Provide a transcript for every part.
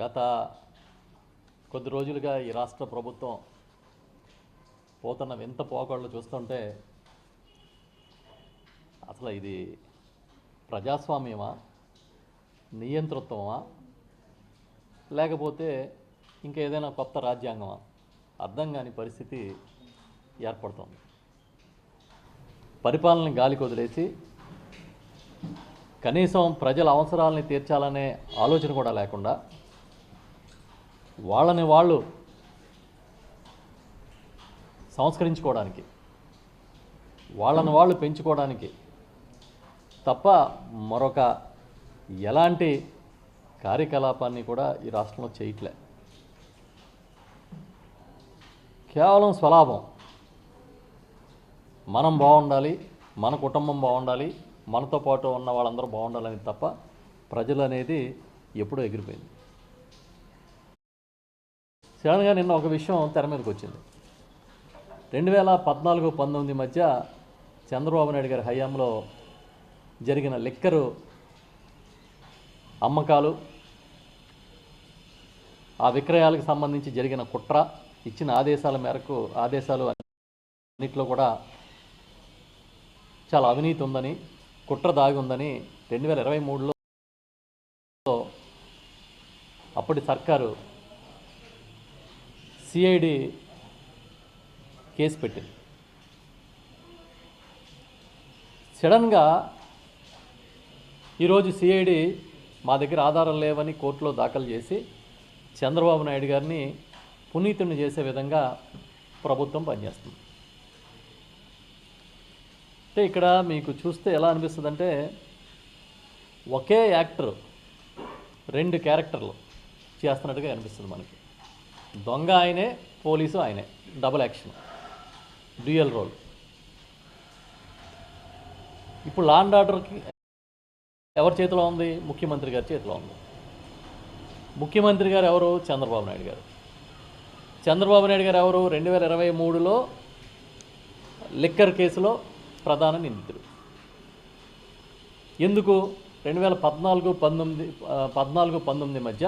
గత కొద్ది రోజులుగా ఈ రాష్ట్ర ప్రభుత్వం పోతున్న వింత పోకళ్ళు చూస్తుంటే అసలు ఇది ప్రజాస్వామ్యమా, నియంతృత్వమా, లేకపోతే ఇంకా ఏదైనా కొత్త రాజ్యాంగమా అర్థం కాని పరిస్థితి ఏర్పడుతుంది. పరిపాలనని గాలికి వదిలేసి కనీసం ప్రజల అవసరాలని తీర్చాలనే ఆలోచన కూడా లేకుండా వాళ్ళని వాళ్ళు సంస్కరించుకోవడానికి, వాళ్ళని వాళ్ళు పెంచుకోవడానికి తప్ప మరొక ఎలాంటి కార్యకలాపాన్ని కూడా ఈ రాష్ట్రంలో చేయట్లే. కేవలం స్వలాభం, మనం బాగుండాలి, మన కుటుంబం బాగుండాలి, మనతో పాటు ఉన్న వాళ్ళందరూ బాగుండాలని తప్ప ప్రజలు అనేది ఎప్పుడూ ఎగిరిపోయింది. సడన్గా నిన్న ఒక విషయం తెర మీదకి వచ్చింది. 2014-19 మధ్య చంద్రబాబు నాయుడు గారి హయాంలో జరిగిన లిక్కరు అమ్మకాలు, ఆ విక్రయాలకు సంబంధించి జరిగిన కుట్ర, ఇచ్చిన ఆదేశాల మేరకు ఆదేశాలు అన్నింటిలో కూడా చాలా అవినీతి ఉందని, కుట్ర దాగి ఉందని 2023లో అప్పటి సర్కారు సిఐడి కేసు పెట్టింది. సడన్గా ఈరోజు సిఐడి మా దగ్గర ఆధారాలు లేవని కోర్టులో దాఖలు చేసి చంద్రబాబు నాయుడు గారిని పునీతుని చేసే విధంగా ప్రభుత్వం పనిచేస్తుంది. అంటే ఇక్కడ మీకు చూస్తే ఎలా అనిపిస్తుందంటే ఒకే యాక్టర్ 2 క్యారెక్టర్లు చేస్తున్నట్టుగా అనిపిస్తుంది మనకి. దొంగ ఆయనే, పోలీసు ఆయనే, డబుల్ యాక్షన్, డ్యూయల్ రోల్. ఇప్పుడు లా అండ్ ఆర్డర్కి ఎవరి చేతిలో ఉంది? ముఖ్యమంత్రి గారి చేతిలో ఉంది. ముఖ్యమంత్రి గారు ఎవరు? చంద్రబాబు నాయుడు గారు. చంద్రబాబు నాయుడు గారు ఎవరు? 2023లో లిక్కర్ కేసులో ప్రధాన నిందితుడు. ఎందుకు? 2014-19 మధ్య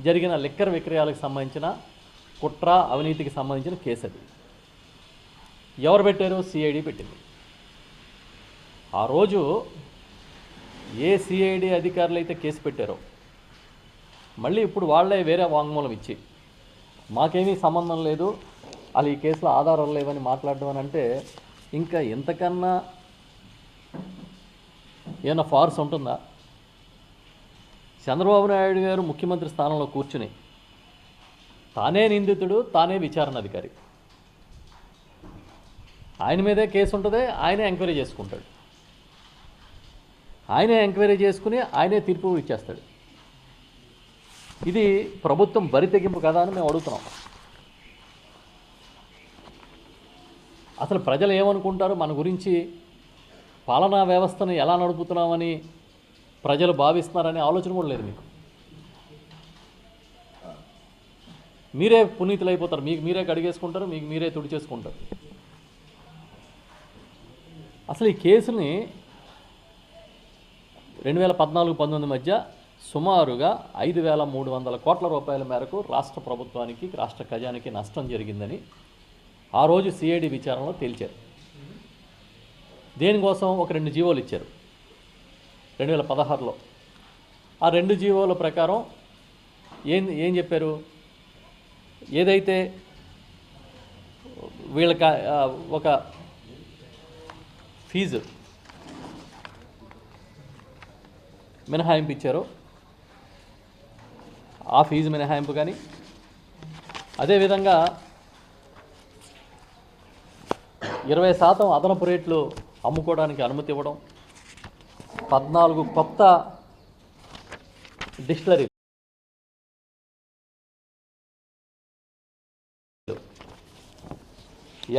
జరిగిన లిక్కర్ విక్రయాలకు సంబంధించిన కుట్ర, అవినీతికి సంబంధించిన కేసు అది. ఎవరు పెట్టారు? సిఐడి పెట్టింది. ఆ రోజు ఏ సిఐడి అధికారులు అయితే కేసు పెట్టారో మళ్ళీ ఇప్పుడు వాళ్ళే వేరే వాంగ్మూలం ఇచ్చి మాకేమీ సంబంధం లేదు, వాళ్ళు ఈ కేసులో ఆధారాలు లేవని మాట్లాడడం అని అంటే ఇంకా ఎంతకన్నా ఏమైనా ఫార్స్ ఉంటుందా? చంద్రబాబు నాయుడు గారు ముఖ్యమంత్రి స్థానంలో కూర్చుని తానే నిందితుడు, తానే విచారణ అధికారి, ఆయన మీదే కేసు ఉంటుంది, ఆయనే ఎంక్వైరీ చేసుకుంటాడు, ఆయనే ఎంక్వైరీ చేసుకుని ఆయనే తీర్పు ఇచ్చేస్తాడు. ఇది ప్రభుత్వం బరితెగింపు కదా అని మేము అడుగుతున్నాం. అసలు ప్రజలు ఏమనుకుంటారు మన గురించి, పాలనా వ్యవస్థను ఎలా నడుపుతున్నామని ప్రజలు భావిస్తున్నారనే ఆలోచన కూడా లేదు మీకు. మీరే పునీతులు అయిపోతారు, మీకు మీరే కడిగేసుకుంటారు, మీకు మీరే తుడిచేసుకుంటారు. అసలు ఈ కేసుని 2014-19 మధ్య సుమారుగా 5,300 కోట్ల రూపాయల మేరకు రాష్ట్ర ప్రభుత్వానికి, రాష్ట్ర ఖజానాకి నష్టం జరిగిందని ఆ రోజు సిఐడి విచారణలో తేల్చారు. దేనికోసం? ఒక 2 జీవోలు ఇచ్చారు 2016లో. ఆ 2 జీవోల ప్రకారం ఏం చెప్పారు? ఏదైతే వీళ్ళకి ఒక ఫీజు మినహాయింపు ఇచ్చారో ఆ ఫీజు మినహాయింపు కానీ, అదేవిధంగా 20% అదనపు రేట్లు అమ్ముకోవడానికి అనుమతి ఇవ్వడం, 14 కొత్త డిస్టిలరీ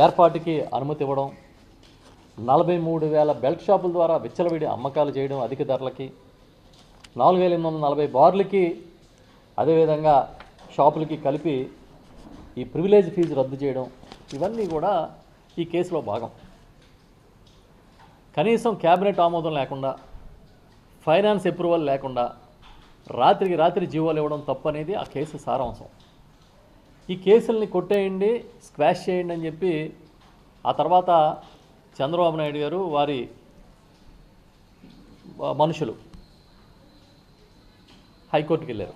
ఏర్పాటుకి అనుమతి ఇవ్వడం, 43,000 బెల్ట్ షాపుల ద్వారా విచ్చలవిడి అమ్మకాలు చేయడం అధిక ధరలకి, 4,840 బార్లకి అదేవిధంగా షాపులకి కలిపి ఈ ప్రివిలేజ్ ఫీజు రద్దు చేయడం, ఇవన్నీ కూడా ఈ కేసులో భాగం. కనీసం క్యాబినెట్ ఆమోదం లేకుండా, ఫైనాన్స్ అప్రూవల్ లేకుండా రాత్రికి రాత్రి జీవోలు ఇవ్వడం తప్పు అనేది ఆ కేసు సారాంశం. ఈ కేసుల్ని కొట్టేయండి, స్క్వాష్ చేయండి అని చెప్పి ఆ తర్వాత చంద్రబాబు నాయుడు గారు వారి మనుషులు హైకోర్టుకి వెళ్ళారు.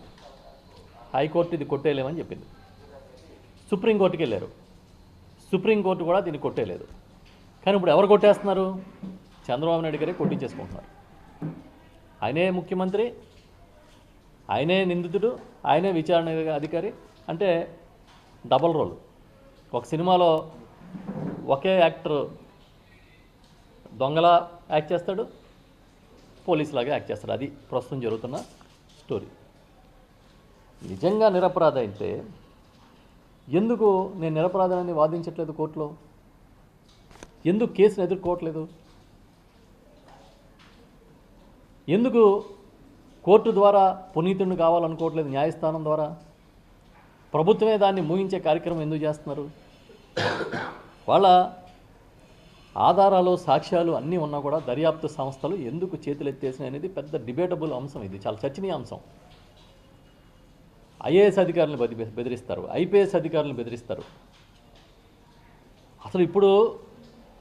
హైకోర్టు ఇది కొట్టేయలేమని చెప్పింది. సుప్రీంకోర్టుకి వెళ్ళారు. సుప్రీంకోర్టు కూడా దీన్ని కొట్టేయలేదు. కానీ ఇప్పుడు ఎవరు కొట్టేస్తున్నారు? చంద్రబాబు నాయుడు గారే కొట్టించేసుకుంటున్నారు. ఆయనే ముఖ్యమంత్రి, ఆయనే నిందితుడు, ఆయనే విచారణ అధికారి. అంటే డబల్ రోల్. ఒక సినిమాలో ఒకే యాక్టర్ దొంగలా యాక్ట్ చేస్తాడు, పోలీసులాగా యాక్ట్ చేస్తాడు. అది ప్రస్తుతం జరుగుతున్న స్టోరీ. నిజంగా నిరపరాధ అయితే ఎందుకు నేను నిరపరాధాన్ని వాదించట్లేదు కోర్టులో? ఎందుకు కేసును ఎదుర్కోవట్లేదు? ఎందుకు కోర్టు ద్వారా పునీతుడిని కావాలనుకోవట్లేదు? న్యాయస్థానం ద్వారా ప్రభుత్వమే దాన్ని ముగించే కార్యక్రమం ఎందుకు చేస్తున్నారు? వాళ్ళ ఆధారాలు, సాక్ష్యాలు అన్నీ ఉన్నా కూడా దర్యాప్తు సంస్థలు ఎందుకు చేతులెత్తేసినాయి అనేది పెద్ద డిబేటబుల్ అంశం. ఇది చాలా చర్చనీయ అంశం. ఐఏఎస్ అధికారులను బెదిరిస్తారు, ఐపీఎస్ అధికారులను బెదిరిస్తారు. అసలు ఇప్పుడు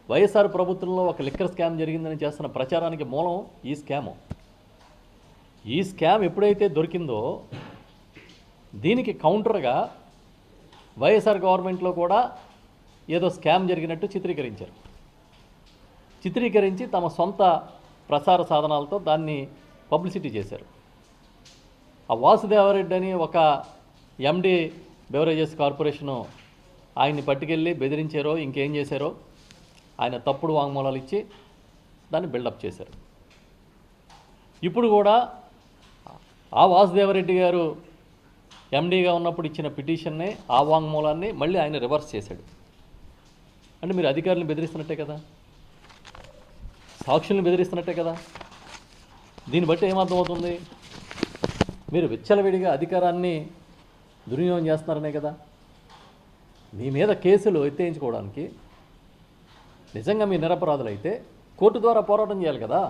వైఎస్ఆర్ ప్రభుత్వంలో ఒక లిక్కర్ స్కామ్ జరిగిందని చేస్తున్న ప్రచారానికి మూలం ఈ స్కాము. ఈ స్కామ్ ఎప్పుడైతే దొరికిందో దీనికి కౌంటర్గా వైఎస్ఆర్ గవర్నమెంట్లో కూడా ఏదో స్కామ్ జరిగినట్టు చిత్రీకరించి తమ సొంత ప్రసార సాధనాలతో దాన్ని పబ్లిసిటీ చేశారు. ఆ వాసుదేవరెడ్డి అని ఒక ఎండి బెవరేజెస్ కార్పొరేషను ఆయన్ని పట్టుకెళ్ళి బెదిరించారో ఇంకేం చేశారో ఆయన తప్పుడు వాంగ్మూలాలు ఇచ్చి దాన్ని బిల్డప్ చేశారు. ఇప్పుడు కూడా ఆ వాసుదేవరెడ్డి గారు ఎండీగా ఉన్నప్పుడు ఇచ్చిన పిటిషన్ని, ఆ వాంగ్మూలాన్ని మళ్ళీ ఆయన రివర్స్ చేశాడు. అంటే మీరు అధికారులను బెదిరిస్తున్నట్టే కదా, సాక్షుల్ని బెదిరిస్తున్నట్టే కదా. దీన్ని బట్టి ఏమర్థమవుతుంది? మీరు విచ్చలవిడిగా అధికారాన్ని దుర్వినియోగం చేస్తున్నారనే కదా. మీ మీద కేసులు ఎత్తేయించుకోవడానికి నిజంగా మీ నిరపరాధులైతే కోర్టు ద్వారా పోరాటం చేయాలి కదా.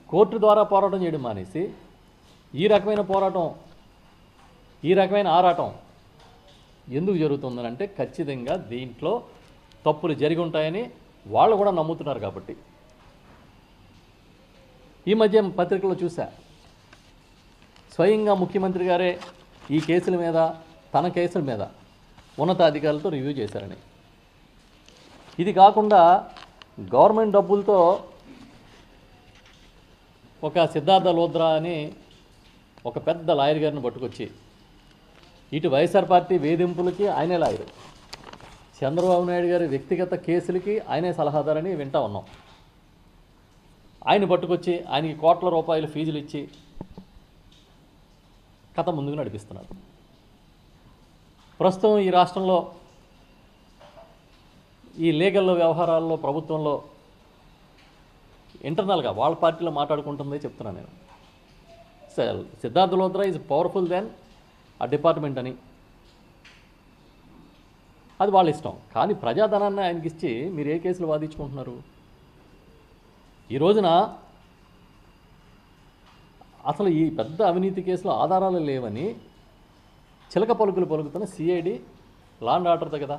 కోర్టు ద్వారా పోరాటం చేయడం మానేసి ఈ రకమైన పోరాటం, ఈ రకమైన ఆరాటం ఎందుకు జరుగుతుందని అంటే ఖచ్చితంగా దీంట్లో తప్పులు జరిగి ఉంటాయని వాళ్ళు కూడా నమ్ముతున్నారు. కాబట్టి ఈ మధ్య పత్రికల్లో చూసా, స్వయంగా ముఖ్యమంత్రి గారే ఈ కేసుల మీద, తన కేసుల మీద ఉన్నతాధికారులతో రివ్యూ చేశారని. ఇది కాకుండా గవర్నమెంట్ డబ్బులతో ఒక సిద్ధార్థ లోద్రా అని ఒక పెద్ద లాయర్ గారిని పట్టుకొచ్చి, ఇటు వైఎస్ఆర్ పార్టీ వేధింపులకి ఆయనే లాయరు, చంద్రబాబు నాయుడు గారి వ్యక్తిగత కేసులకి ఆయనే సలహాదారని వింటా ఉన్నాం. ఆయన పట్టుకొచ్చి ఆయనకి కోట్ల రూపాయల ఫీజులు ఇచ్చి కథ ముందుకు నడిపిస్తున్నారు. ప్రస్తుతం ఈ రాష్ట్రంలో ఈ లీగల్ వ్యవహారాల్లో ప్రభుత్వంలో ఇంటర్నల్గా వాళ్ళ పార్టీలో మాట్లాడుకుంటుందే చెప్తున్నాను నేను. సిద్ధార్థ లోద్రా ఈజ్ పవర్ఫుల్ దెన్ ఆ డిపార్ట్మెంట్ అని, అది వాళ్ళ ఇష్టం. కానీ ప్రజాధనాన్ని ఆయనకి ఇచ్చి మీరు ఏ కేసులు వాదించుకుంటున్నారు? ఈ రోజున అసలు ఈ పెద్ద అవినీతి కేసులో ఆధారాలు లేవని చిలక పలుకులు పలుకుతున్న సిఐడి లా అండ్ ఆర్డర్తో కదా.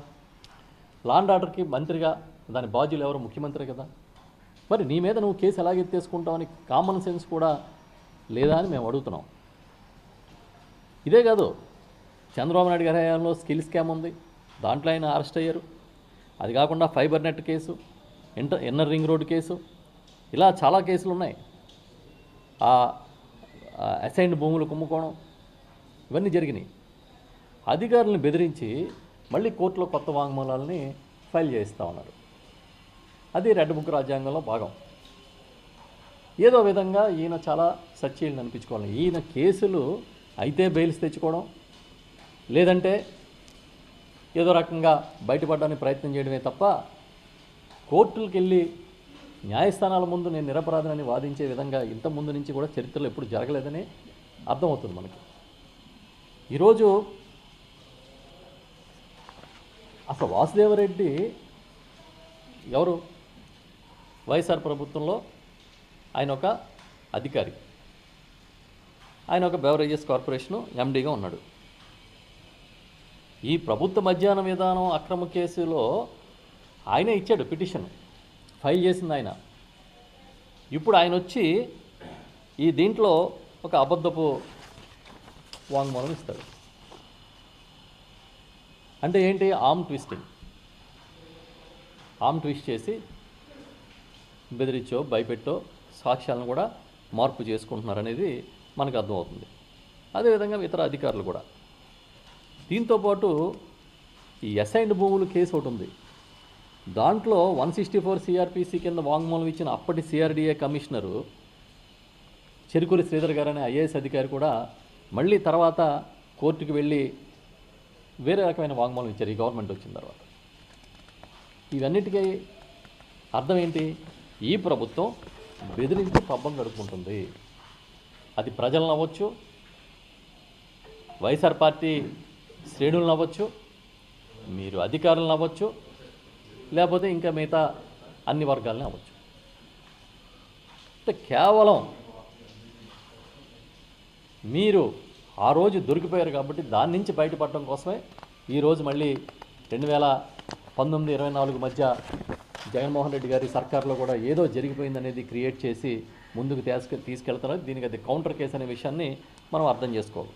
లా అండ్ ఆర్డర్కి మంత్రిగా దాని బాధ్యులు ఎవరు? ముఖ్యమంత్రి కదా. మరి నీ మీద నువ్వు కేసు ఎలాగెత్తేసుకుంటావని కామన్ సెన్స్ కూడా లేదా అని మేము అడుగుతున్నాం. ఇదే కాదు, చంద్రబాబు నాయుడు గారి హయాంలో స్కిల్ స్కామ్ ఉంది, దాంట్లో ఆయన అరెస్ట్ అయ్యారు. అది కాకుండా fibre net case, inner ring road case, ఇలా చాలా కేసులు ఉన్నాయి. అసైన్డ్ భూములు కుంభకోణం, ఇవన్నీ జరిగినాయి. అధికారులను బెదిరించి మళ్ళీ కోర్టులో కొత్త వాంగ్మూలాలని ఫైల్ చేస్తూ ఉన్నారు. అది రెడ్ బుక్ రాజ్యాంగంలో భాగం. ఏదో విధంగా ఈయన చాలా సచ్చీలను అనిపించుకోవాలి. ఈయన కేసులు అయితే బెయిల్స్ తెచ్చుకోవడం, లేదంటే ఏదో రకంగా బయటపడడానికి ప్రయత్నం చేయడమే తప్ప కోర్టులకు వెళ్ళి న్యాయస్థానాల ముందు నేను నిరపరాధనని వాదించే విధంగా ఇంత ముందు నుంచి కూడా చరిత్రలో ఎప్పుడు జరగలేదని అర్థమవుతుంది మనకి. ఈరోజు అసలు వాసుదేవరెడ్డి ఎవరు? వైఎస్ఆర్ ప్రభుత్వంలో ఆయన ఒక అధికారి. ఆయన ఒక బెవరేజెస్ కార్పొరేషను ఎండీగా ఉన్నాడు. ఈ ప్రభుత్వ మద్యాన విధానం అక్రమ కేసులో ఆయనే ఇచ్చాడు పిటిషన్, ఫైల్ చేసింది ఆయన. ఇప్పుడు ఆయన వచ్చి ఈ దీంట్లో ఒక అబద్ధపు వాంగ్మూలం ఇస్తాడు. అంటే ఏంటి? ఆర్మ్ ట్విస్ట్ చేసి బెదిరించో భయపెట్టో సాక్ష్యాలను కూడా మార్పు చేసుకుంటున్నారనేది మనకు అర్థమవుతుంది. అదేవిధంగా ఇతర అధికారులు కూడా. దీంతోపాటు ఈ అసైన్డ్ భూములు కేసు ఒకటి ఉంది. దాంట్లో 164 సిఆర్పిసి కింద వాంగ్మూలం ఇచ్చిన అప్పటి సిఆర్డిఏ కమిషనరు చెరుకూరి శ్రీధర్ గారు అనే ఐఏఎస్ అధికారి కూడా మళ్ళీ తర్వాత కోర్టుకు వెళ్ళి వేరే రకమైన వాంగ్మూలం ఇచ్చారు ఈ గవర్నమెంట్ వచ్చిన తర్వాత. ఇవన్నిటికీ అర్థం ఏంటి? ఈ ప్రభుత్వం బెదిరించి పబ్బం గడుపుకుంటుంది. అది ప్రజలను అవ్వచ్చు, వైఎస్ఆర్ పార్టీ శ్రేణులను అవ్వచ్చు, మీరు అధికారులను అవ్వచ్చు, లేకపోతే ఇంకా మిగతా అన్ని వర్గాలని అవ్వచ్చు. అంటే కేవలం మీరు ఆ రోజు దొరికిపోయారు కాబట్టి దాని నుంచి బయటపడడం కోసమే ఈరోజు మళ్ళీ 2019-24 మధ్య జగన్మోహన్ రెడ్డి గారి సర్కార్లో కూడా ఏదో జరిగిపోయిందనేది క్రియేట్ చేసి ముందుకు తీసుకెళ్తున్నారు. దీనికి అది కౌంటర్ కేసు అనే విషయాన్ని మనం అర్థం చేసుకోవాలి.